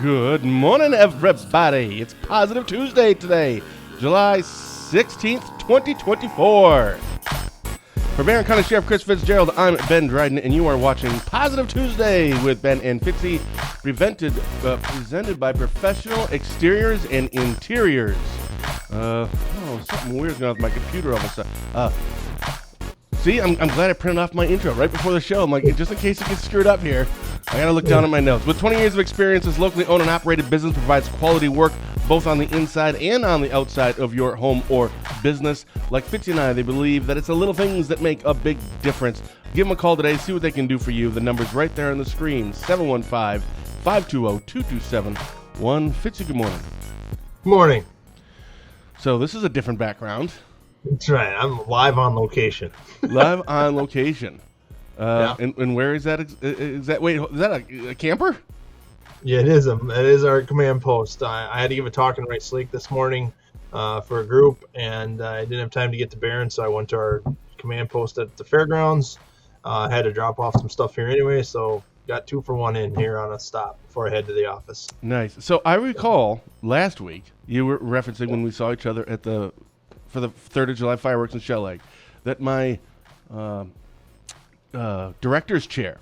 Good morning, everybody. It's Positive Tuesday today, July 16th, 2024. For Barron County Sheriff Chris Fitzgerald, I'm Ben Dryden, and you are watching Positive Tuesday with Ben and Fitzy, presented by Professional Exteriors and Interiors. Something weird's going on with my computer all of a sudden. See, I'm glad I printed off my intro right before the show. I'm like, just in case it gets screwed up here, I gotta look down at my notes. With 20 years of experience, this locally owned and operated business provides quality work both on the inside and on the outside of your home or business. Like Fitzy and I, they believe that it's the little things that make a big difference. Give them a call today, see what they can do for you. The number's right there on the screen, 715-520-2271. Fitzy, good morning. Good morning. So this is a different background. That's right. I'm live on location. Live on location. Yeah. And where is that? Is that a camper? Yeah, it is. It is our command post. I had to give a talk in Rice Lake this morning for a group, and I didn't have time to get to Barron, so I went to our command post at the fairgrounds. I had to drop off some stuff here anyway, so got 2 for 1 in here on a stop before I head to the office. Nice. So I recall last week you were referencing when we saw each other for the 3rd of July fireworks in Shell Lake that my director's chair.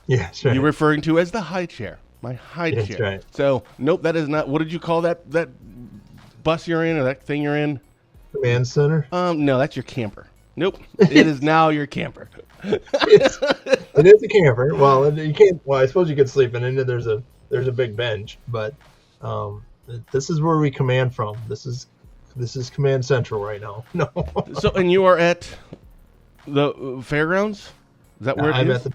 Yeah, that's right. You're referring to as the high chair. My high chair. That's right. So, nope, that is not. What did you call that bus you're in or that thing you're in? Command center? No, that's your camper. Nope. It is now your camper. It is a camper. Well, you can't. Well, I suppose you could sleep in it. There's a big bench, but this is where we command from. This is Command Central right now. No. So, and you are at the fairgrounds? Is that where it I'm is? at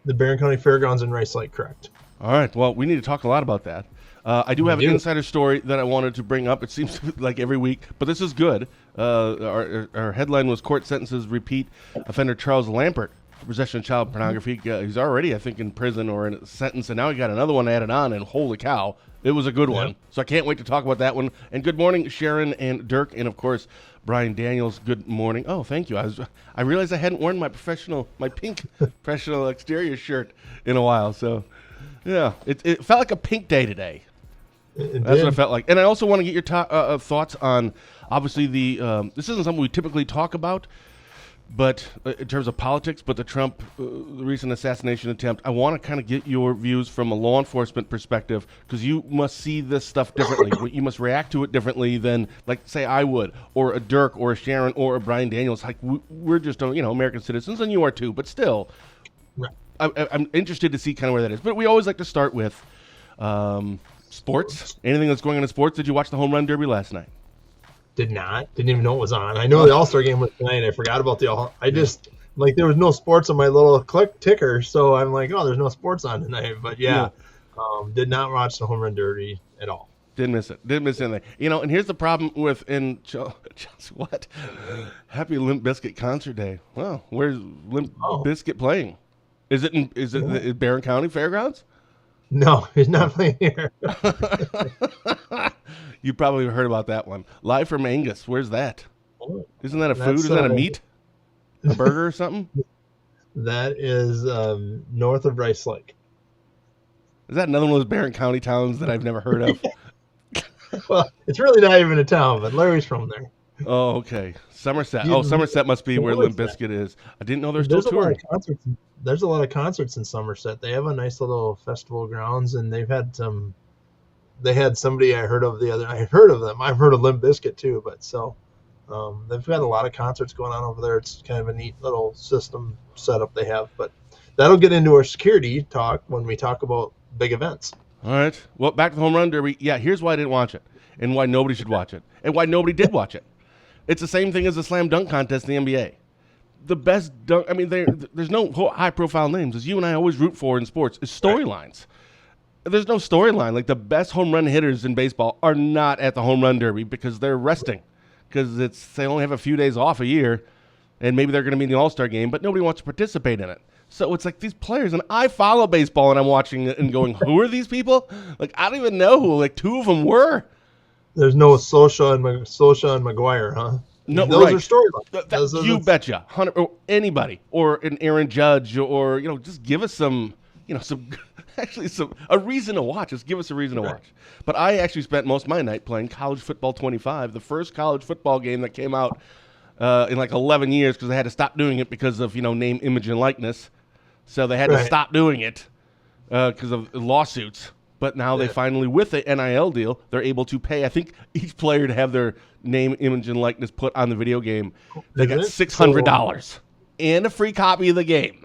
the Barron County Fairgrounds in Rice Lake, correct. All right. Well, we need to talk a lot about that. I do have an insider story that I wanted to bring up. It seems like every week, but this is good. Our headline was Court Sentences Repeat Offender Charles Lampert for Possession of Child Pornography. He's already, I think, in prison or in a sentence, and now he got another one added on, and holy cow, it was a good one. So I can't wait to talk about that one. And good morning, Sharon and Dirk, and of course, Brian Daniels. Good morning. Oh, thank you. I realized I hadn't worn my pink professional exterior shirt in a while. So, yeah, it felt like a pink day today. That's what it felt like. And I also want to get your thoughts on, obviously, this isn't something we typically talk about, but in terms of politics, but the Trump recent assassination attempt, I want to kind of get your views from a law enforcement perspective, because you must see this stuff differently. You must react to it differently than, like, say, I would, or a Dirk, or a Sharon, or a Brian Daniels. Like, we're just, American citizens, and you are too, but still, right. I'm interested to see kind of where that is. But we always like to start with sports. Anything that's going on in sports. Did you watch the home run derby last night? Did not. Didn't even know it was on. I know the All-Star game was tonight. I forgot about there was no sports on my little ticker, so I'm like, oh, there's no sports on tonight. But did not watch the home run derby at all. Didn't miss it. Didn't miss anything. And here's the problem with what? Happy Limp Bizkit concert day. Well, where's Limp Bizkit playing? Is it Barron County Fairgrounds? No, he's not playing here. You probably heard about that one. Live from Angus. Where's that? Isn't that a food? Isn't that a meat? A burger or something? That is north of Rice Lake. Is that another one of those Barron County towns that I've never heard of? Well, it's really not even a town, but Larry's from there. Oh, okay. Somerset. Somerset must be where Limp Bizkit is. I didn't know they're still touring. There's a lot of concerts in Somerset. They have a nice little festival grounds, and they had somebody I heard of them. I've heard of Limp Bizkit too, but they've got a lot of concerts going on over there. It's kind of a neat little system setup they have, but that'll get into our security talk when we talk about big events. All right. Well, back to the home run derby. Yeah, here's why I didn't watch it, and why nobody should watch it, and why nobody did watch it. It's the same thing as the slam dunk contest in the NBA. The best dunk, there's no high-profile names, as you and I always root for in sports, is storylines. There's no storyline. Like, the best home run hitters in baseball are not at the home run derby because they're resting, because they only have a few days off a year, and maybe they're going to be in the All-Star game, but nobody wants to participate in it. So it's like these players, and I follow baseball, and I'm watching it and going, who are these people? Like, I don't even know who, like, 2 of them were. There's no Socha and McGuire, huh? No, those right. are storylines. You betcha. Or anybody, or an Aaron Judge, or just give us some some a reason to watch. Just give us a reason to watch. But I actually spent most of my night playing College Football 25, the first college football game that came out in like 11 years because they had to stop doing it because of name, image, and likeness. So they had to stop doing it because of lawsuits. But now they finally, with the NIL deal, they're able to pay, I think, each player to have their name, image, and likeness put on the video game. They got $600 and a free copy of the game.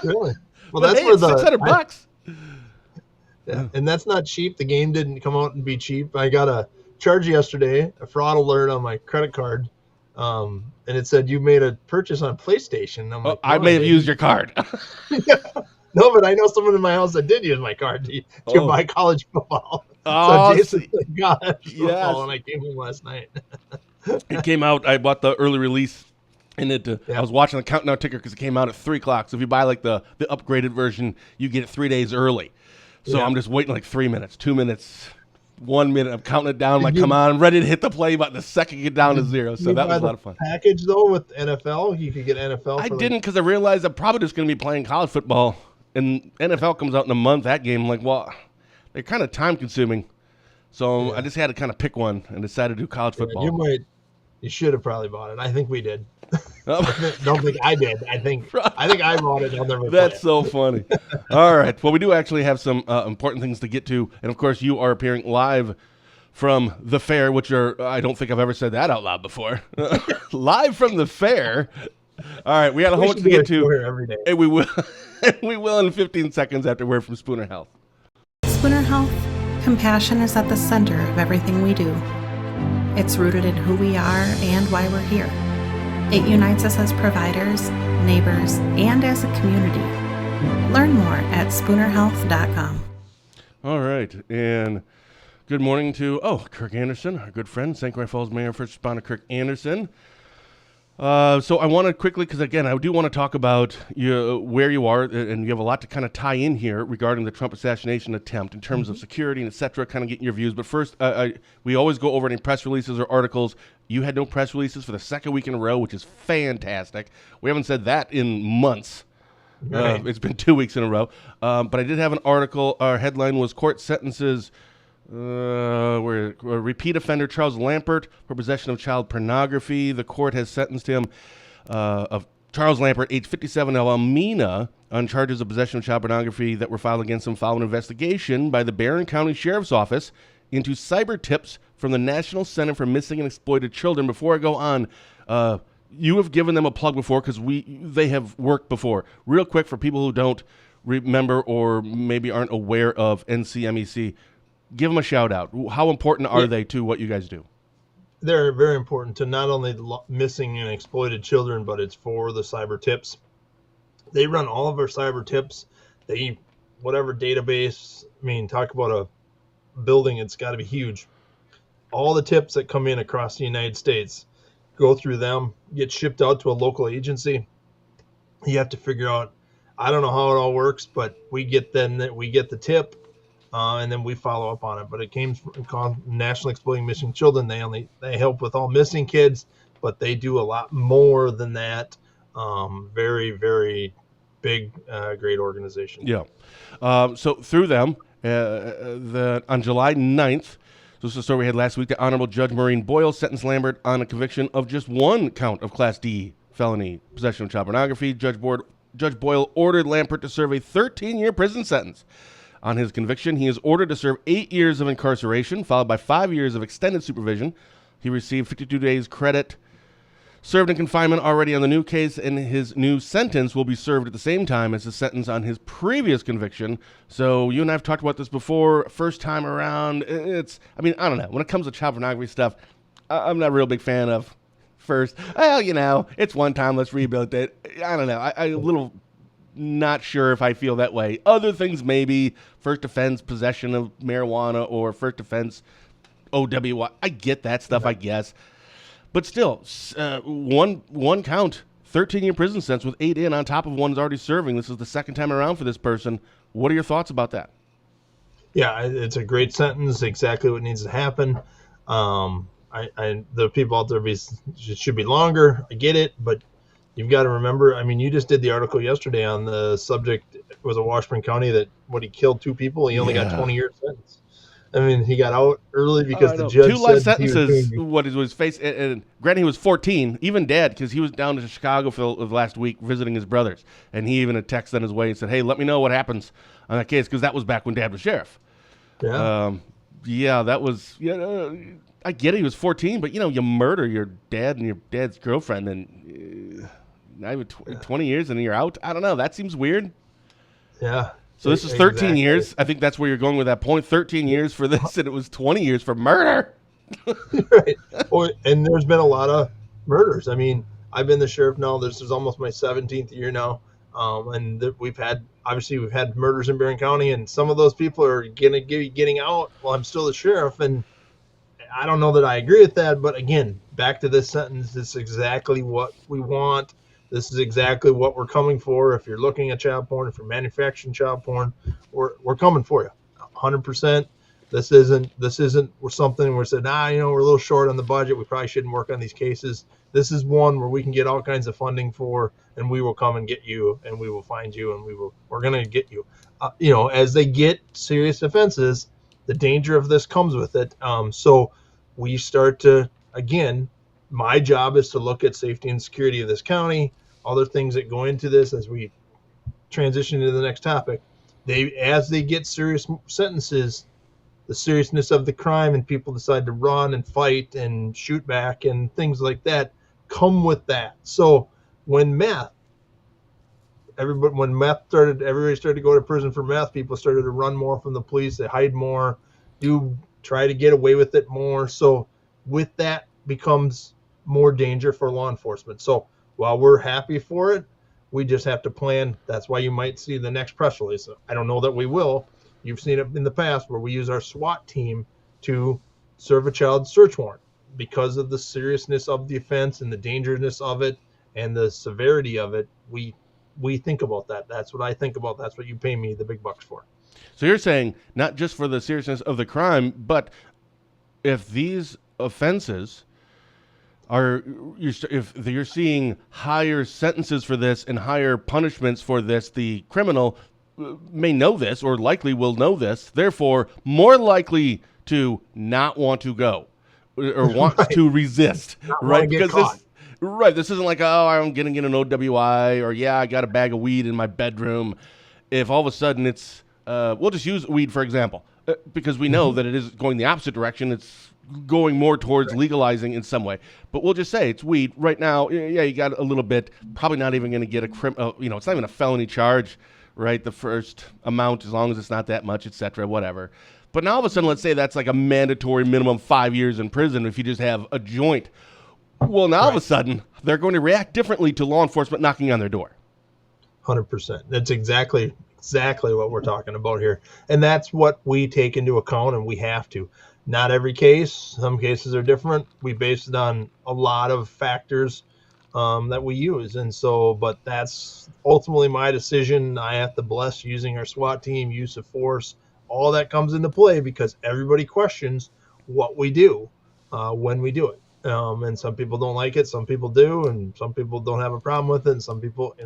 Really? Well, that's where the $600. Yeah, and that's not cheap. The game didn't come out and be cheap. I got a charge yesterday, a fraud alert on my credit card, and it said you made a purchase on PlayStation. I'm like, I may have used your card. No, but I know someone in my house that did use my card to buy college football. Oh, so Jason got football, and I came home last night. It came out. I bought the early release, and I was watching the countdown ticker because it came out at 3 o'clock. So if you buy like the upgraded version, you get it 3 days early. So I'm just waiting like 3 minutes, 2 minutes, 1 minute. I'm counting it down. Come on, I'm ready to hit the play button the second you get down to 0. So that was a lot of fun. Package though with NFL, you could get NFL. I didn't because I realized I'm probably just going to be playing college football. And NFL comes out in a month. That game, I'm like, well, they're kind of time consuming. So I just had to kind of pick one and decided to do college football. You should have probably bought it. I think we did. Don't think I did. I think I bought it. I'll never. That's so funny. All right. Well, we do actually have some important things to get to, and of course, you are appearing live from the fair, which I don't think I've ever said that out loud before. Live from the fair. All right, we got a whole bunch to get to, every day. And we will. We will in 15 seconds after word from Spooner Health. Spooner Health, compassion is at the center of everything we do. It's rooted in who we are and why we're here. It unites us as providers, neighbors, and as a community. Learn more at spoonerhealth.com. All right, and good morning to Kirk Anderson, our good friend, St. Croix Falls Mayor, first responder Kirk Anderson. So I want to quickly, because again, I do want to talk about where you are, and you have a lot to kind of tie in here regarding the Trump assassination attempt in terms of security and et cetera, kind of getting your views. But first, we always go over any press releases or articles. You had no press releases for the second week in a row, which is fantastic. We haven't said that in months. Right. It's been 2 weeks in a row. But I did have an article. Our headline was Court Sentences repeat offender Charles Lampert for possession of child pornography. The court has sentenced him of Charles Lampert, age 57, of Almena, on charges of possession of child pornography that were filed against him following investigation by the Barron County Sheriff's Office into cyber tips from the National Center for Missing and Exploited Children. Before I go on, you have given them a plug before because they have worked before. Real quick, for people who don't remember or maybe aren't aware of NCMEC, give them a shout out. How important are they to what you guys do? They're very important to not only the missing and exploited children, but it's for the cyber tips. They run all of our cyber tips. Whatever database, talk about a building, it's got to be huge. All the tips that come in across the United States go through them, get shipped out to a local agency. You have to figure out, I don't know how it all works, but we get the tip. And then we follow up on it. But it came from National Exploiting Missing Children. They help with all missing kids, but they do a lot more than that. Very, very big, great organization. Yeah. So through them, on July 9th, this is the story we had last week, the Honorable Judge Maureen Boyle sentenced Lambert on a conviction of just one count of Class D felony possession of child pornography. Judge Boyle ordered Lambert to serve a 13-year prison sentence. On his conviction, he is ordered to serve 8 years of incarceration, followed by 5 years of extended supervision. He received 52 days credit served in confinement already on the new case, and his new sentence will be served at the same time as the sentence on his previous conviction. So you and I have talked about this before. First time around, I don't know. When it comes to child pornography stuff, I'm not a real big fan of first. Well, it's one time, let's rehabilitate it. I don't know. I a little... not sure if I feel that way. Other things, maybe first offense possession of marijuana or first offense OWI. I get that stuff, I guess. But still, one count, 13-year prison sentence with 8 in on top of one's already serving. This is the second time around for this person. What are your thoughts about that? Yeah, it's a great sentence. Exactly what needs to happen. The people out there should be longer. I get it, but you've got to remember. I mean, you just did the article yesterday on the subject. It was a Washburn County that he killed 2 people. He only got 20-year sentence. I mean, he got out early because the judge 2 life said he was sentences. doing What is was face? And granted, he was 14. Even Dad, because he was down to Chicago for last week visiting his brothers, and he even had texted on his way and said, "Hey, let me know what happens on that case," because that was back when Dad was sheriff. Yeah. That was. I get it. He was 14, but you murder your dad and your dad's girlfriend, and not even 20 years, and you're out. I don't know. That seems weird. Yeah. So this is 13 years. I think that's where you're going with that point. 13 years for this, and it was 20 years for murder. Right. And there's been a lot of murders. I mean, I've been the sheriff now. This is almost my 17th year now. And we've had murders in Barron County, and some of those people are getting out while I'm still the sheriff. And I don't know that I agree with that. But again, back to this sentence, this is exactly what we want. This is exactly what we're coming for. If you're looking at child porn, if you're manufacturing child porn, we're coming for you, 100%. This isn't we're something where we said, we're a little short on the budget. We probably shouldn't work on these cases. This is one where we can get all kinds of funding for, and we will come and get you, and we will find you, and we're going to get you. As they get serious offenses, the danger of this comes with it. So we start to, again, my job is to look at safety and security of this county, other things that go into this as we transition to the next topic. As they get serious sentences, the seriousness of the crime and people decide to run and fight and shoot back and things like that come with that. So when everybody started to go to prison for meth, people started to run more from the police, they hide more, try to get away with it more. So with that becomes more danger for law enforcement. So while we're happy for it, we just have to plan. That's why you might see the next press release. I don't know that we will. You've seen it in the past where we use our SWAT team to serve a child search warrant because of the seriousness of the offense and the dangerousness of it and the severity of it. We think about that. That's what I think about. That's what you pay me the big bucks for. So you're saying not just for the seriousness of the crime, but if these offenses if you're seeing higher sentences for this and higher punishments for this, the criminal may know this or likely will know this, therefore more likely to not want to go or wants to resist, right? Because this isn't like, I'm going to get an OWI or I got a bag of weed in my bedroom. If all of a sudden it's, we'll just use weed for example, because we know that it is going the opposite direction. It's going more towards legalizing in some way, but we'll just say it's weed right now. You got a little bit, probably not even going to get it's not even a felony charge, right? The first amount, as long as it's not that much, etc., whatever. But now all of a sudden, let's say that's like a mandatory minimum 5 years in prison if you just have a joint. Well, now all of a sudden, they're going to react differently to law enforcement knocking on their door. 100%. That's exactly what we're talking about here. And that's what we take into account, and we have to. Not every case. Some cases are different. We base it on a lot of factors that we use. And so, but that's ultimately my decision. I have to bless using our SWAT team, use of force. All that comes into play because everybody questions what we do when we do it. And some people don't like it. Some people do. And some people don't have a problem with it. And some people,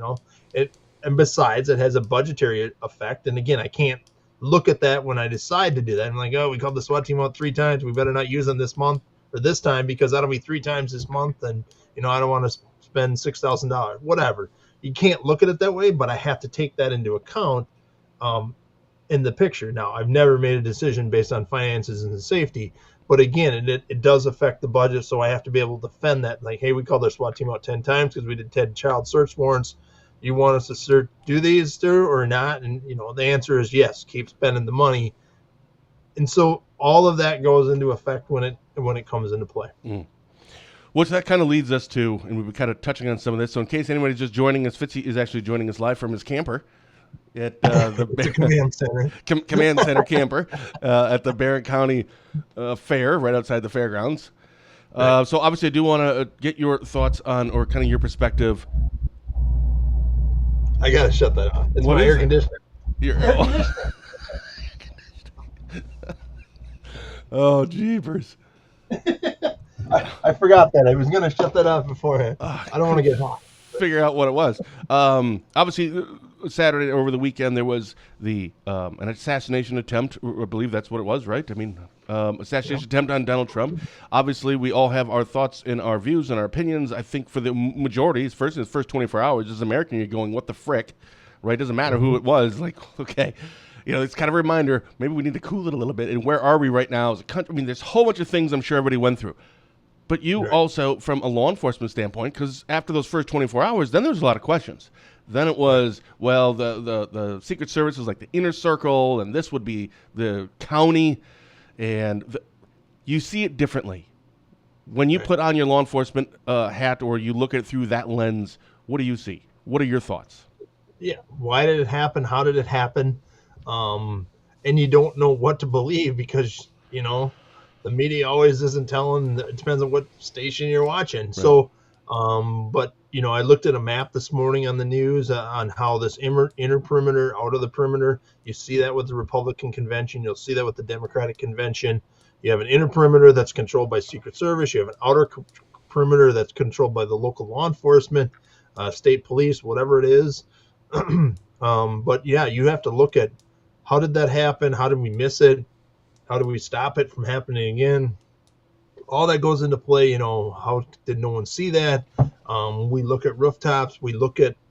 and besides, it has a budgetary effect. And again, I can't look at that when I decide to do that. I'm like, we called the SWAT team out 3 times. We better not use them this month or this time because that'll be 3 times this month. And, I don't want to spend $6,000, whatever. You can't look at it that way, but I have to take that into account in the picture. Now, I've never made a decision based on finances and safety, but again, it does affect the budget. So I have to be able to defend that. Like, hey, we called our SWAT team out 10 times because we did 10 child search warrants. You want us to do these or not? And, the answer is yes, keep spending the money. And so all of that goes into effect when it comes into play. Which that kind of leads us to, and we've been kind of touching on some of this. So in case anybody's just joining us, Fitzy is actually joining us live from his camper at the command center. Command center camper at the Barron County Fair, right outside the fairgrounds. Right. So obviously I do want to get your thoughts on, or kind of your perspective. I got to shut that off. It's my air conditioner. Oh, jeepers. I forgot that. I was going to shut that off beforehand. I don't want to get hot. figure out what it was. Obviously, Saturday over the weekend there was the an assassination attempt. I believe that's what it was, right? I mean, assassination attempt on Donald Trump. Obviously, we all have our thoughts and our views and our opinions. I think for the majority, in the first 24 hours, as an American, you're going, what the frick, right? Doesn't matter who it was. Like, okay. It's kind of a reminder, maybe we need to cool it a little bit. And where are we right now as a country? I mean, there's a whole bunch of things I'm sure everybody went through. But you also, from a law enforcement standpoint, because after those first 24 hours, then there was a lot of questions. Then it was, well, the Secret Service was like the inner circle, and this would be the county. And you see it differently. When you put on your law enforcement hat or you look at it through that lens, what do you see? What are your thoughts? Yeah. Why did it happen? How did it happen? And you don't know what to believe because, the media always isn't telling. It depends on what station you're watching. Right. So, but, I looked at a map this morning on the news on how this inner perimeter, out of the perimeter, you see that with the Republican convention. You'll see that with the Democratic convention. You have an inner perimeter that's controlled by Secret Service. You have an outer perimeter that's controlled by the local law enforcement, state police, whatever it is. But yeah, you have to look at, how did that happen? How did we miss it? How do we stop it from happening again? All that goes into play. How did no one see that? We look at rooftops.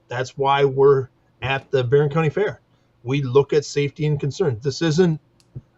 That's why we're at the Barron County Fair. We look at safety and concerns. This isn't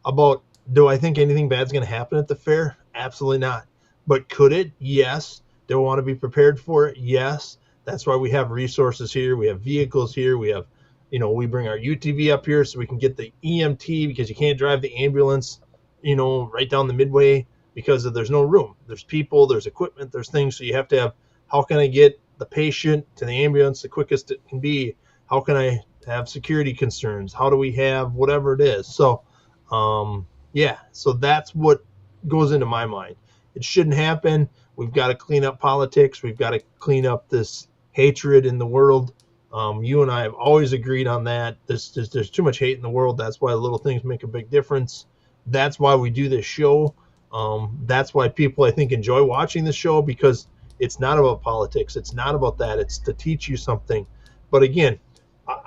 about, do I think anything bad's going to happen at the fair? Absolutely not. But could it? Yes. Do I want to be prepared for it? Yes. That's why we have resources here. We have vehicles here. We have, we bring our UTV up here so we can get the EMT because you can't drive the ambulance, right down the midway because there's no room. There's people, there's equipment, there's things. So you have to have, how can I get the patient to the ambulance the quickest it can be? How can I have security concerns? How do we have whatever it is? So, so that's what goes into my mind. It shouldn't happen. We've got to clean up politics. We've got to clean up this hatred in the world. You and I have always agreed on that. There's too much hate in the world. That's why little things make a big difference. That's why we do this show. That's why people, I think, enjoy watching this show because it's not about politics. It's not about that. It's to teach you something. But again,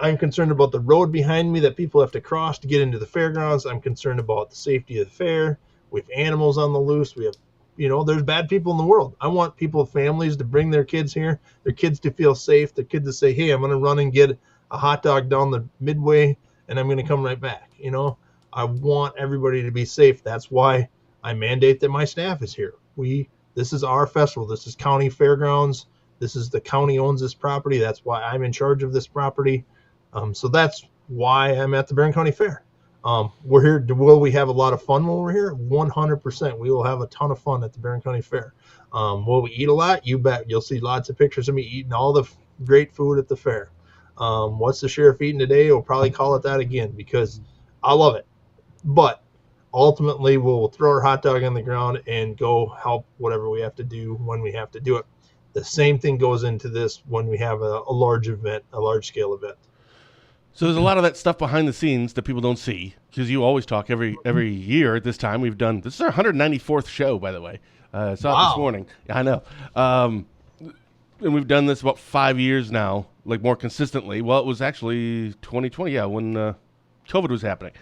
I'm concerned about the road behind me that people have to cross to get into the fairgrounds. I'm concerned about the safety of the fair. We have animals on the loose. We have, there's bad people in the world. I want families to bring their kids here, their kids to feel safe, their kids to say, hey, I'm going to run and get a hot dog down the midway and I'm going to come right back. I want everybody to be safe. That's why I mandate that my staff is here. This is our festival. This is county fairgrounds. This is the county owns this property. That's why I'm in charge of this property. So that's why I'm at the Barron County Fair. We're here. Will we have a lot of fun when we're here? 100%. We will have a ton of fun at the Barron County Fair. Will we eat a lot? You bet. You'll see lots of pictures of me eating all the great food at the fair. What's the sheriff eating today? We'll probably call it that again because I love it. But ultimately, we'll throw our hot dog on the ground and go help whatever we have to do when we have to do it. The same thing goes into this when we have a large event, a large-scale event. So there's a lot of that stuff behind the scenes that people don't see because you always talk every year at this time. This is our 194th show, by the way. I saw it this morning. I know. And we've done this about 5 years now, like more consistently. Well, it was actually 2020, when COVID was happening.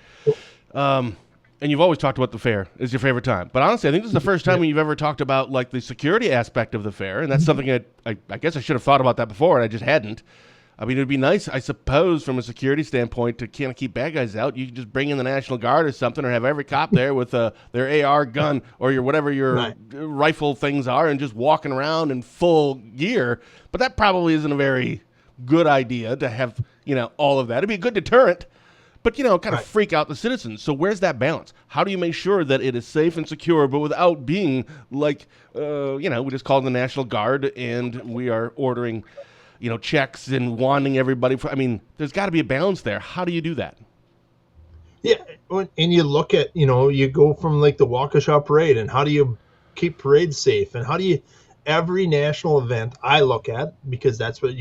And you've always talked about the fair is your favorite time. But honestly, I think this is the first time when you've ever talked about like the security aspect of the fair. And that's something I guess I should have thought about that before, and I just hadn't. I mean, it would be nice, I suppose, from a security standpoint to kind of keep bad guys out. You can just bring in the National Guard or something or have every cop there with their AR gun or whatever your rifle things are and just walking around in full gear. But that probably isn't a very good idea to have, all of that. It'd be a good deterrent. But, kind of freak out the citizens. So where's that balance? How do you make sure that it is safe and secure, but without being like, we just called the National Guard and we are ordering, checks and wanting everybody. There's got to be a balance there. How do you do that? Yeah, and you look at, you go from like the Waukesha Parade and how do you keep parades safe? And how do you, every national event I look at, because that's what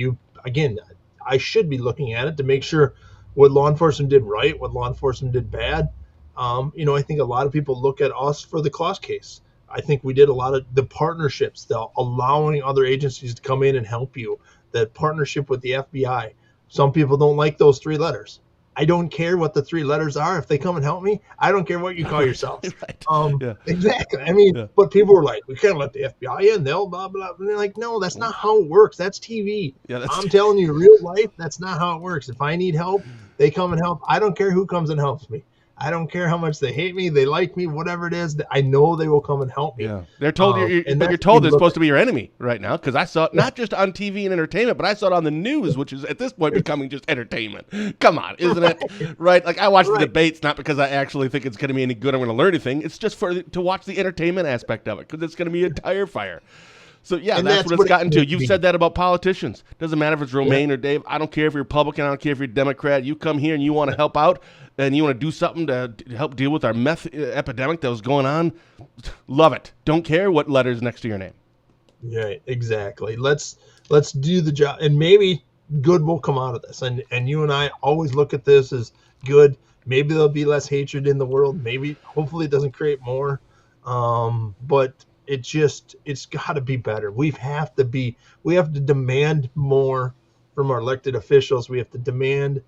I should be looking at it to make sure what law enforcement did right, what law enforcement did bad. I think a lot of people look at us for the Claus case. I think we did a lot of the partnerships, the allowing other agencies to come in and help you, that partnership with the FBI. Some people don't like those 3 letters. I don't care what the 3 letters are. If they come and help me, I don't care what you call yourselves. Right. Exactly. I mean, but people were like, we can't let the FBI in. They'll blah, blah. And they're like, no, that's not how it works. That's TV. I'm telling you, real life, that's not how it works. If I need help, they come and help. I don't care who comes and helps me. I don't care how much they hate me, they like me, whatever it is. I know they will come and help me. Yeah, they're told you're told they're supposed to be your enemy right now, because I saw it not just on TV and entertainment, but I saw it on the news, which is at this point becoming just entertainment. Come on, isn't it? Right? Like, I watch the debates not because I actually think it's going to be any good, I'm going to learn anything. It's just to watch the entertainment aspect of it, because it's going to be a tire fire. So, yeah, that's what it's gotten to. You've said that about politicians. Doesn't matter if it's Romaine or Dave. I don't care if you're Republican. I don't care if you're Democrat. You come here and you want to help out and you want to do something to help deal with our meth epidemic that was going on. Love it. Don't care what letter's next to your name. Yeah, exactly. Let's do the job. And maybe good will come out of this. And you and I always look at this as good. Maybe there'll be less hatred in the world. Maybe, hopefully it doesn't create more. But it's got to be better. We have to demand more from our elected officials. We have to demand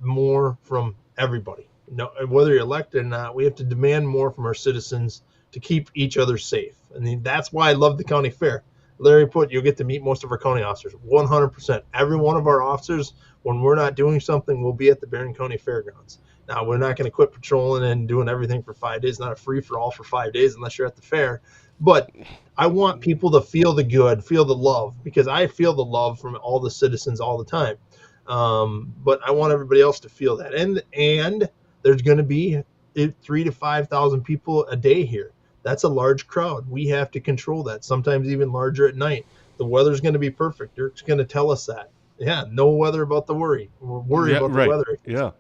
more from everybody. No, whether you're elected or not, we have to demand more from our citizens to keep each other safe. And that's why I love the county fair. Larry you'll get to meet most of our county officers. 100%. Every one of our officers, when we're not doing something, will be at the Barron County Fairgrounds. Now, we're not going to quit patrolling and doing everything for 5 days. Not a free-for-all for 5 days unless you're at the fair. But I want people to feel the good, feel the love, because I feel the love from all the citizens all the time. But I want everybody else to feel that. And there's going to be 3,000 to 5,000 people a day here. That's a large crowd. We have to control that, sometimes even larger at night. The weather's going to be perfect. Dirk's going to tell us that. Yeah, no weather about the worry. We're worried about the weather. Yeah.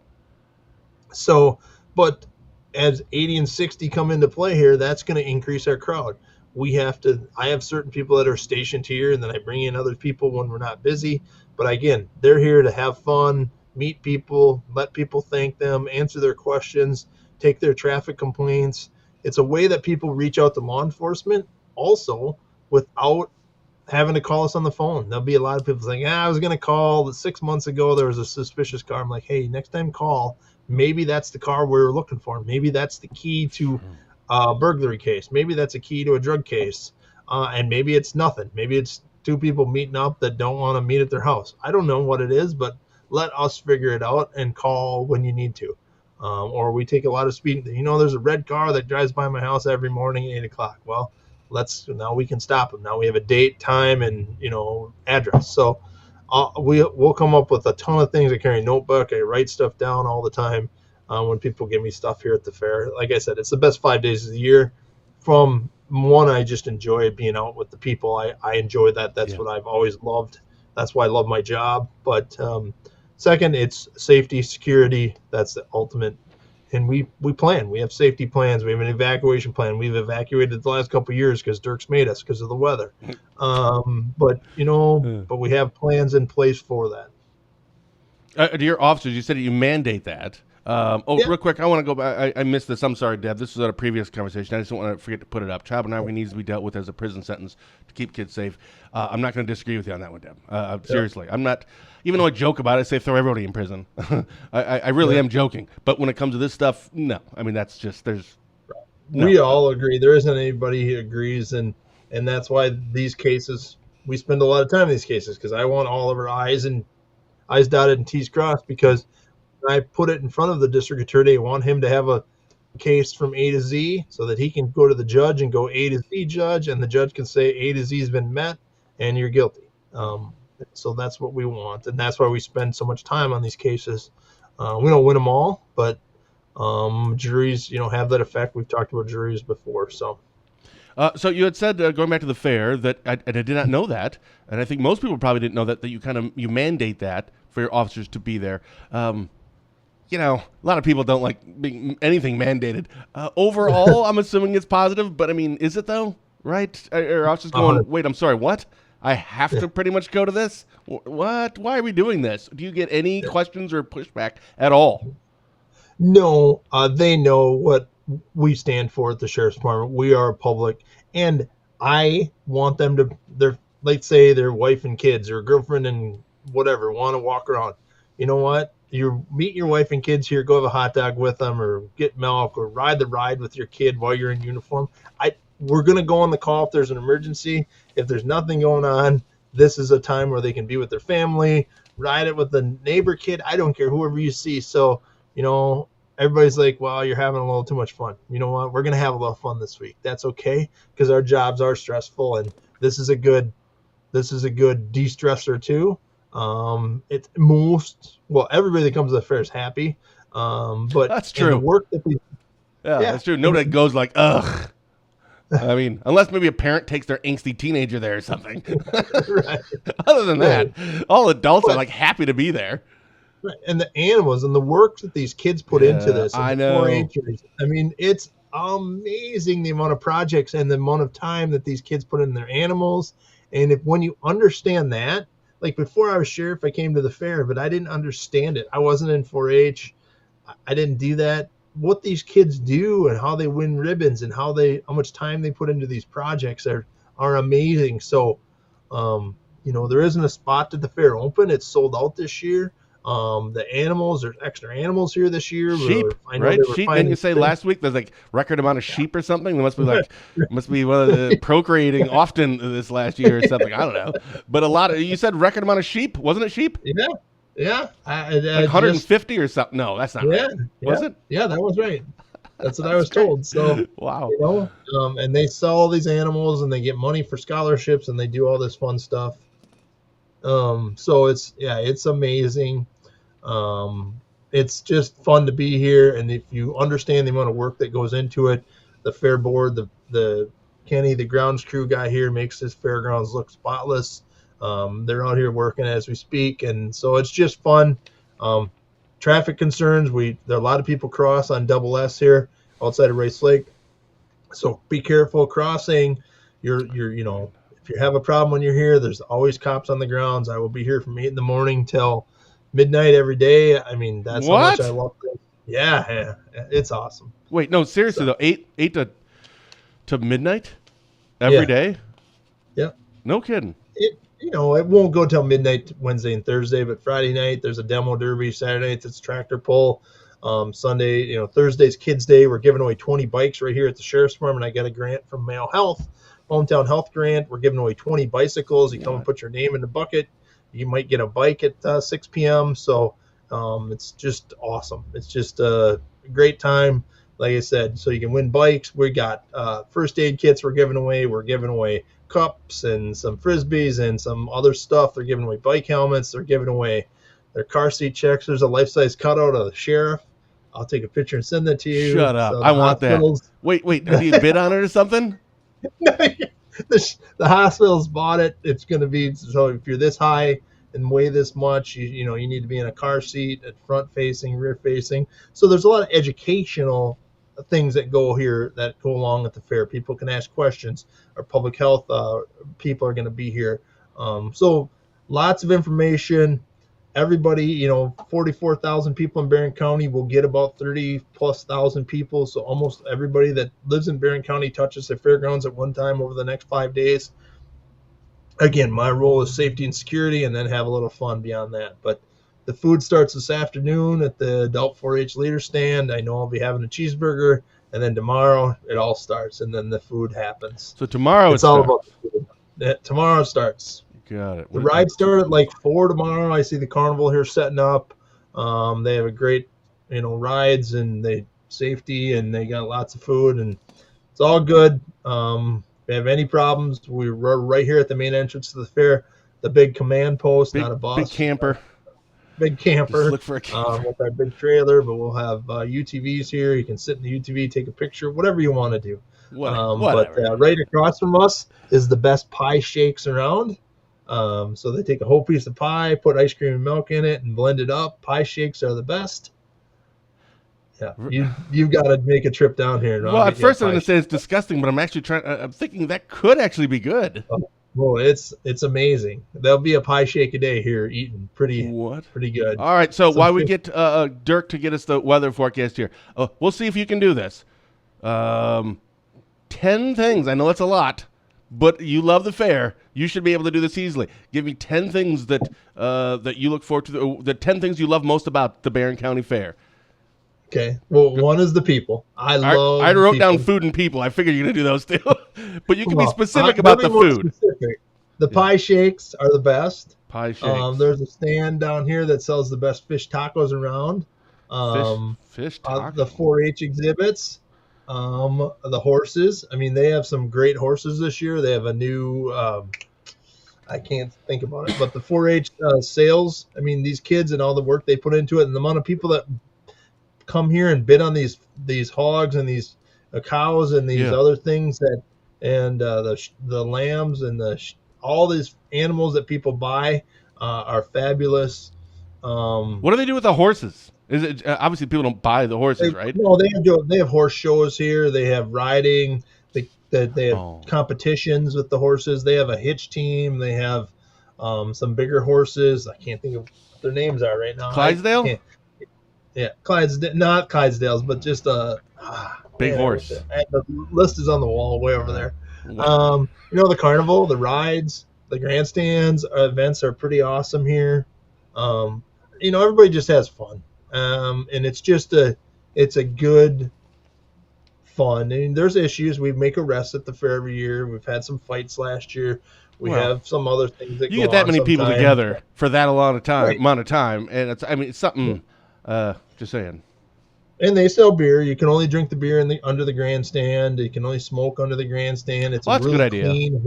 So, but as 80 and 60 come into play here, that's going to increase our crowd. I have certain people that are stationed here, and then I bring in other people when we're not busy. But again, they're here to have fun, meet people, let people thank them, answer their questions, take their traffic complaints. It's a way that people reach out to law enforcement also without having to call us on the phone. There'll be a lot of people saying, I was going to call 6 months ago. There was a suspicious car. I'm like, hey, next time call. Maybe that's the car we were looking for. Maybe that's the key to a burglary case. Maybe that's a key to a drug case. And maybe it's nothing. Maybe it's 2 people meeting up that don't want to meet at their house. I don't know what it is, but let us figure it out and call when you need to. Or we take a lot of speed. There's a red car that drives by my house every morning at 8 o'clock. Well, now we can stop them. Now we have a date, time, and address. So we'll come up with a ton of things. I carry a notebook. I write stuff down all the time when people give me stuff here at the fair. Like I said, it's the best 5 days of the year. From one, I just enjoy being out with the people. I enjoy that. That's what I've always loved. That's why I love my job. But second, it's safety, security. That's the ultimate. And we plan. We have safety plans. We have an evacuation plan. We've evacuated the last couple of years because Dirk's made us because of the weather. But we have plans in place for that. To your officers, you said that you mandate that. Real quick, I want to go back. I missed this. I'm sorry, Deb. This was at a previous conversation. I just don't want to forget to put it up. Child pornography needs to be dealt with as a prison sentence to keep kids safe. I'm not going to disagree with you on that one, Deb. Seriously. I'm not, even though I joke about it, I say throw everybody in prison. I really am joking. But when it comes to this stuff, no. I mean, that's just, no. We all agree. There isn't anybody who agrees. And that's why these cases, we spend a lot of time in these cases, because I want all of our I's dotted and T's crossed, because I put it in front of the district attorney. I want him to have a case from A to Z so that he can go to the judge and go A to Z, judge, and the judge can say A to Z has been met and you're guilty. So that's what we want, and that's why we spend so much time on these cases. We don't win them all, but juries, have that effect. We've talked about juries before, so. So you had said, going back to the fair, that I did not know that, and I think most people probably didn't know that you mandate that for your officers to be there. A lot of people don't like anything mandated. Overall, I'm assuming it's positive, but I mean, is it though? Right? Or officers going, wait, I'm sorry, what? I have to pretty much go to this? What? Why are we doing this? Do you get any questions or pushback at all? No, they know what we stand for at the Sheriff's Department. We are public, and I want them to, let's say their wife and kids or girlfriend and whatever want to walk around. You know what? You meet your wife and kids here, go have a hot dog with them or get milk or ride the ride with your kid while you're in uniform. We're going to go on the call if there's an emergency. If there's nothing going on, this is a time where they can be with their family, ride it with the neighbor kid. I don't care, whoever you see. So, everybody's like, well, you're having a little too much fun. You know what? We're going to have a little fun this week. That's okay, because our jobs are stressful, and this is a good de-stressor too. Everybody that comes to the fair is happy. But that's true. The work that that's true. Nobody goes like, ugh. I mean, unless maybe a parent takes their angsty teenager there or something. Right. Other than that, all adults are like happy to be there. Right. And the animals and the work that these kids put into this. I know. 4-Hers, I mean, it's amazing the amount of projects and the amount of time that these kids put in their animals. And when you understand that, like before I was sheriff, I came to the fair, but I didn't understand it. I wasn't in 4-H. I didn't do that. What these kids do and how they win ribbons and how much time they put into these projects are amazing. So, there isn't a spot at the fair open. It's sold out this year. The animals, there's extra animals here this year. Sheep, right? Sheep. Didn't you say last week there's like record amount of sheep or something? There must be one of the procreating often this last year or something. I don't know. But you said record amount of sheep. Wasn't it sheep? Yeah. Yeah. Like 150 or something. No, that's not right. Was it? Yeah, that was right. That's what I was told. So, wow. And they sell all these animals and they get money for scholarships and they do all this fun stuff. So it's amazing. It's just fun to be here. And if you understand the amount of work that goes into it, the fair board, the Kenny, the grounds crew guy here makes this fairgrounds look spotless. They're out here working as we speak. And so it's just fun. Traffic concerns. There are a lot of people cross on Double S here outside of Rice Lake. So be careful crossing. If you have a problem when you're here, there's always cops on the grounds. I will be here from 8 a.m. till midnight every day. I mean, that's how much I love it. Yeah, it's awesome. Wait, no, seriously though, 8 to midnight every day? Yeah. No kidding. It won't go till midnight Wednesday and Thursday, but Friday night there's a demo derby. Saturday night it's tractor pull. Sunday, Thursday's Kids Day. We're giving away 20 bikes right here at the Sheriff's Farm, and I got a grant from Male Health, Hometown Health Grant. We're giving away 20 bicycles. You come and put your name in the bucket. You might get a bike at 6 p.m. So it's just awesome. It's just a great time, like I said. So you can win bikes. We got first aid kits we're giving away. We're giving away cups and some Frisbees and some other stuff. They're giving away bike helmets. They're giving away their car seat checks. There's a life-size cutout of the sheriff. I'll take a picture and send that to you. Shut up. I want that. Wait, did you bid on it or something? The hospital's bought it. It's going to be, so if you're this high and weigh this much, you need to be in a car seat, at front facing, rear facing. So there's a lot of educational things that go along at the fair. People can ask questions. Our public health people are going to be here. So lots of information. Everybody, 44,000 people in Barron County will get about 30,000+ people. So almost everybody that lives in Barron County touches the fairgrounds at one time over the next 5 days. Again, my role is safety and security, and then have a little fun beyond that. But the food starts this afternoon at the Adult 4-H Leader Stand. I know I'll be having a cheeseburger, and then tomorrow it all starts, and then the food happens. So tomorrow it's all about the food. Tomorrow starts. Got it. The ride started at like 4 tomorrow. I see the carnival here setting up. They have a great, rides and safety, and they got lots of food, and it's all good. If you have any problems, we're right here at the main entrance to the fair. The big command post, not a bus. Big camper. Just look for a camper. With our big trailer, but we'll have UTVs here. You can sit in the UTV, take a picture, whatever you want to do. Whatever. But right across from us is the best pie shakes around. So they take a whole piece of pie, put ice cream and milk in it, and blend it up. Pie shakes are the best. Yeah, you've got to make a trip down here. Well, at first I'm going to say it's disgusting, but I'm actually I'm thinking that could actually be good. Well, it's amazing. There'll be a pie shake a day here eating pretty good. All right, so while we get Dirk to get us the weather forecast here, we'll see if you can do this. 10 things. I know it's a lot. but you love the fair. You should be able to do this easily. Give me 10 things that that you look forward to. The 10 things you love most about the Barron County Fair. Okay. Well, one is the people. I wrote people. down food and people. I figured you're gonna do those too, but you can be Well, specific let about me the more food. specific. The pie shakes are the best. Pie shakes. There's a stand down here that sells the best fish tacos around. Fish tacos. The 4-H exhibits. The horses. I mean, they have some great horses this year. They have a new. I can't think about it, but the 4-H sales. I mean, these kids and all the work they put into it, and the amount of people that come here and bid on these hogs and these cows and these other things and the lambs and all these animals that people buy are fabulous. What do they do with the horses? Is it obviously people don't buy the horses, right? No, they have horse shows here. They have riding. They have competitions with the horses. They have a hitch team. They have some bigger horses. I can't think of what their names are right now. Clydesdale? Yeah, not Clydesdales, but just a big horse. The list is on the wall way over there. Wow. The carnival, the rides, the grandstands, events are pretty awesome here. Everybody just has fun. And it's just it's a good fun. I mean, there's issues. We make arrests at the fair every year. We've had some fights last year. We have some other things that you get that many people together for that amount of time, and it's something. Just saying. And they sell beer. You can only drink the beer under the grandstand. You can only smoke under the grandstand. It's that's a good idea.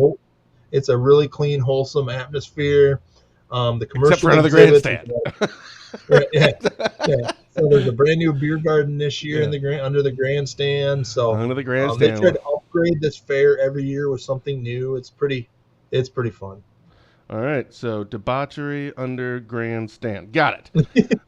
It's a really clean, wholesome atmosphere. The commercial except for under the grandstand. Yeah. So there's a brand new beer garden this year under the grandstand. So under the grandstand, they try to upgrade this fair every year with something new. It's pretty fun. All right, so debauchery under grandstand. Got it.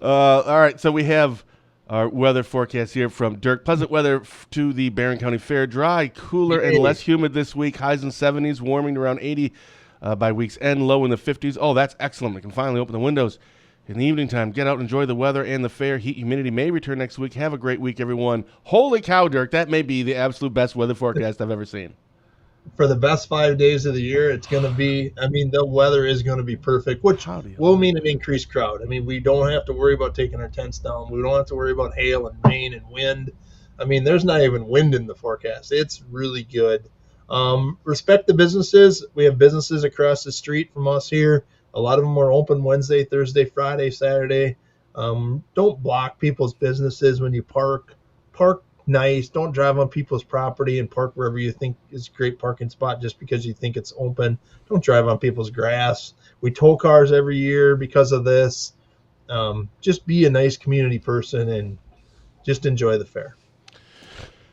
All right, so we have our weather forecast here from Dirk. Pleasant weather to the Barron County Fair. Dry, cooler, and less humid this week. Highs in 70s, warming to around 80 by week's end. Low in the 50s. Oh, that's excellent. We can finally open the windows in the evening time. Get out, enjoy the weather and the fair. Heat, humidity may return next week. Have a great week, everyone. Holy cow, Dirk. That may be the absolute best weather forecast I've ever seen. For the best 5 days of the year, it's going to be, the weather is going to be perfect, which will mean an increased crowd. I mean, we don't have to worry about taking our tents down. We don't have to worry about hail and rain and wind. I mean, there's not even wind in the forecast. It's really good. Respect the businesses. We have businesses across the street from us here. A lot of them are open Wednesday, Thursday, Friday, Saturday. Don't block people's businesses when you park. Park nice. Don't drive on people's property and park wherever you think is a great parking spot just because you think it's open. Don't drive on people's grass. We tow cars every year because of this. Just be a nice community person and just enjoy the fair.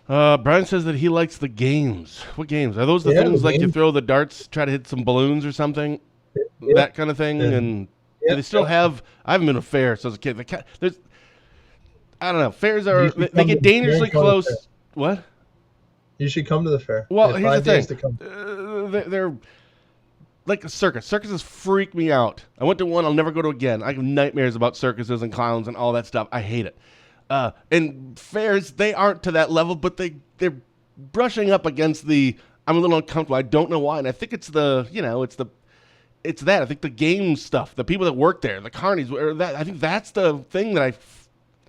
Brian says that he likes the games. What games? Are those the things like you throw the darts, try to hit some balloons or something? Yeah. That kind of thing? And do they still have... I haven't been to a fair since I was a kid. There's... I don't know. Fairs they get dangerously close. What? You should come to the fair. Well, here's the thing. They're like a circus. Circuses freak me out. I went to one. I'll never go to again. I have nightmares about circuses and clowns and all that stuff. I hate it. And fairs, they aren't to that level, but they're brushing up against the. I'm a little uncomfortable. I don't know why, and I think it's it's that. I think the game stuff, the people that work there, the carnies, I think that's the thing that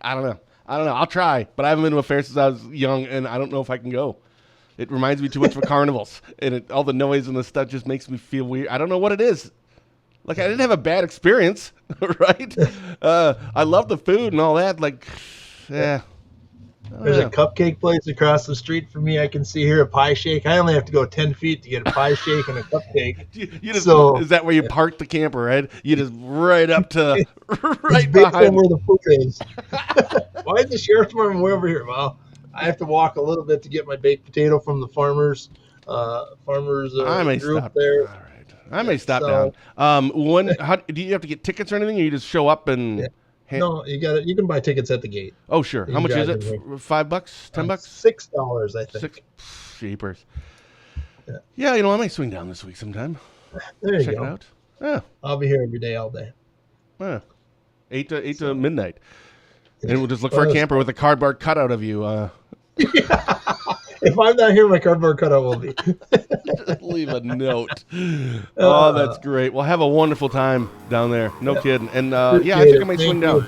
I don't know. I'll try, but I haven't been to a fair since I was young, and I don't know if I can go. It reminds me too much of carnivals, and all the noise and the stuff just makes me feel weird. I don't know what it is. Like, I didn't have a bad experience, right? I love the food and all that. Like, yeah. There's a cupcake place across the street from me. I can see here a pie shake. I only have to go 10 feet to get a pie shake and a cupcake. Is that where you park the camper, right? You just right up to right behind where the food is. Why is the sheriff's department way over here? Well, I have to walk a little bit to get my baked potato from the farmers group there. All right. I may stop down. Do you have to get tickets or anything, or you just show up and... Yeah. No, you can buy tickets at the gate. Oh, sure. How much is it? $5? $10? $6, I think. Cheapers. Yeah, I might swing down this week sometime. There you Check go. it out. Yeah. I'll be here every day, all day. 8 to midnight. And we'll just look for a camper with a cardboard cutout of you. It's If I'm not here, my cardboard cutout will be. Just leave a note. Oh, that's great. Well, have a wonderful time down there. No kidding. And yeah, I think I might swing down.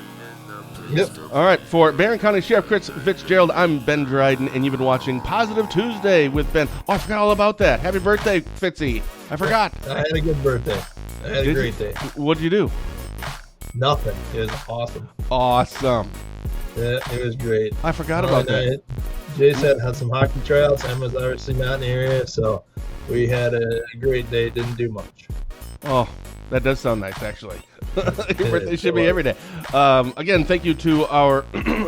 Yep. All right, for Barron County Sheriff Chris Fitzgerald, I'm Ben Dryden, and you've been watching Positive Tuesday with Ben. Oh, I forgot all about that. Happy birthday, Fitzy. I forgot. I had a good birthday. I had a great day. What'd you do? Nothing. It was awesome. Awesome. Yeah, it was great. I forgot about that. Jason had some hockey tryouts. Emma's obviously not in the area, so we had a great day. Didn't do much. Oh, that does sound nice, actually. Your birthday should be every day. Again, thank you to our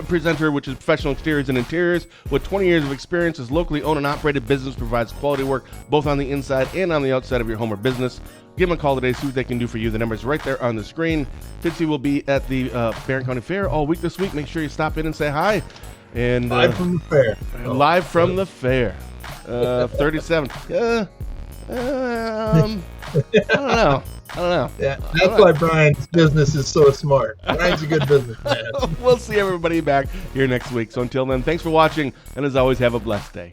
presenter, which is Professional Exteriors and Interiors. With 20 years of experience, this locally owned and operated business provides quality work both on the inside and on the outside of your home or business. Give them a call today, see what they can do for you. The number is right there on the screen. Fitzy will be at the Barron County Fair all week this week. Make sure you stop in and say hi. And live from the fair. Live from the fair. 37. I don't know. Yeah, that's why Brian's business is so smart. Brian's a good businessman. We'll see everybody back here next week. So until then, thanks for watching, and as always, have a blessed day.